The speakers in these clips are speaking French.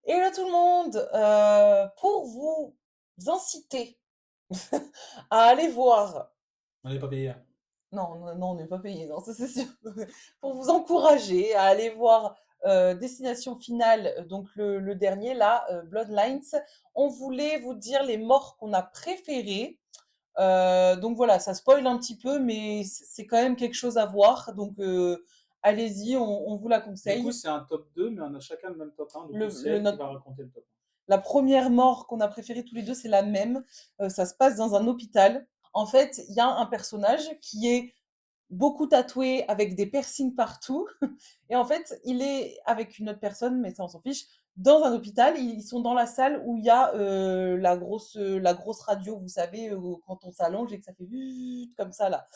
Hello tout le monde! Pour vous inciter à aller voir On n'est pas payé. non, non, non, on n'est pas payé, non, ça c'est sûr. Pour vous encourager à aller voir, Destination Finale, donc le dernier là, Bloodlines, on voulait vous dire les morts qu'on a préférées. Donc voilà, ça spoil un petit peu, mais c'est quand même quelque chose à voir, donc allez-y, on vous la Du coup, conseille. c'est un top 2, mais on a chacun le même top 1. Du coup, c'est Le elle qui notre va raconter le top La première mort qu'on a préférée tous les 2, c'est la même. Ça se passe dans un hôpital. En fait, il y a un personnage qui est beaucoup tatoué avec des piercings partout et en fait, il est avec une autre personne, mais ça on s'en fiche, dans un hôpital. Ils sont dans la salle où il y a, la grosse radio, vous savez, quand on s'allonge et que ça fait comme ça là.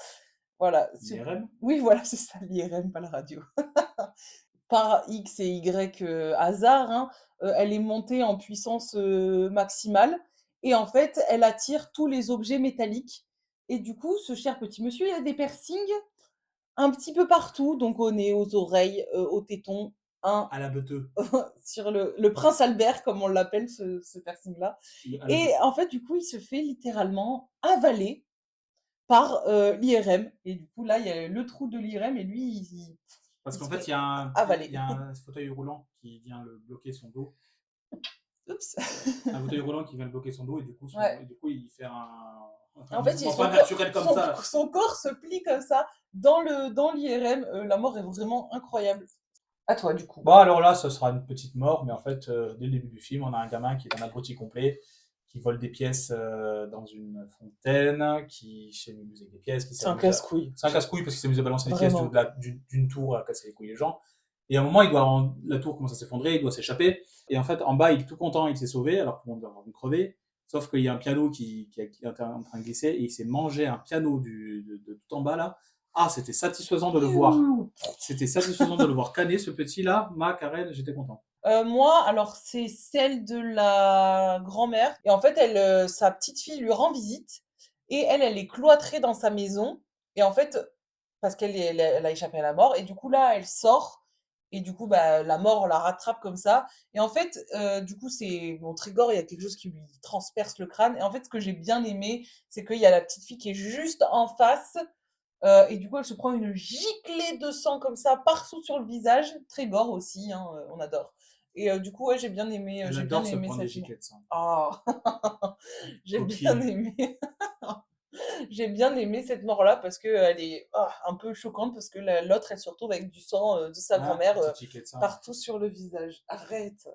Voilà, 1. IRM? oui, voilà, c'est ça l'IRM, pas la radio. Par X et Y, hasard, hein, elle est montée en puissance, maximale et en fait, elle attire tous les objets métalliques et du coup, ce cher petit monsieur, il a des piercings un petit peu partout, donc au nez, aux oreilles, aux tétons, un À la beuteux. sur le prince Albert comme on l'appelle ce piercing-là À la et beuteux. en fait, du coup, il se fait littéralement avaler par, l'IRM et du coup, là, il y a le trou de l'IRM et lui, Parce il qu'en se fait, fait il avaler. y a un fauteuil roulant qui vient le bloquer son dos. Oups. Un fauteuil roulant qui vient le bloquer son dos, et du coup, Ouais. il fait un En fait, mouvement pas naturel comme son, ça. son corps se plie comme ça dans l'IRM. La mort est vraiment incroyable. À toi, du coup. Bon, alors là, ce sera une petite mort, mais en fait, dès le début du film, on a un gamin qui est un abruti complet, qui vole des pièces dans une fontaine, qui s'amuse avec des pièces, qui C'est un s'amuse à... casse-couille. C'est un casse-couille parce qu'il s'amuse à balancer des pièces du haut Vraiment. d'une tour à casser les couilles des gens. Et à un moment, la tour commence à s'effondrer, il doit s'échapper. Et en fait, en bas, il est tout content, il s'est sauvé, alors que tout le monde va avoir une crevée. Sauf qu'il y a un piano qui est en train de glisser, et il s'est mangé un piano de tout en bas là. Ah, c'était satisfaisant de le voir. C'était satisfaisant de le voir canner, ce petit-là. Ma, Karen, j'étais content. Moi, alors, c'est celle de la grand-mère. Et en fait, sa petite fille lui rend visite. Et elle est cloîtrée dans sa maison. Et en fait, parce elle a échappé à la mort. Et du coup, là, elle sort. Et du coup, bah, la mort la rattrape comme ça. Et en fait, du coup, c'est bon, Trigor, il y a quelque chose qui lui transperce le crâne. Et en fait, ce que j'ai bien aimé, c'est qu'il y a la petite fille qui est juste en face. Et du coup, elle se prend une giclée de sang comme ça partout sur le visage. Très gore aussi, hein, on adore. Et du coup, ouais, Elle j'ai bien adore se aimé prendre des cette mort. giclées de sang. Ah, j'ai bien Coquine. aimé. J'ai bien aimé cette mort-là parce que elle est un peu choquante parce que l'autre, elle se retrouve avec du sang de sa Ah, grand-mère petite giclée de sang. partout sur le visage. Arrête.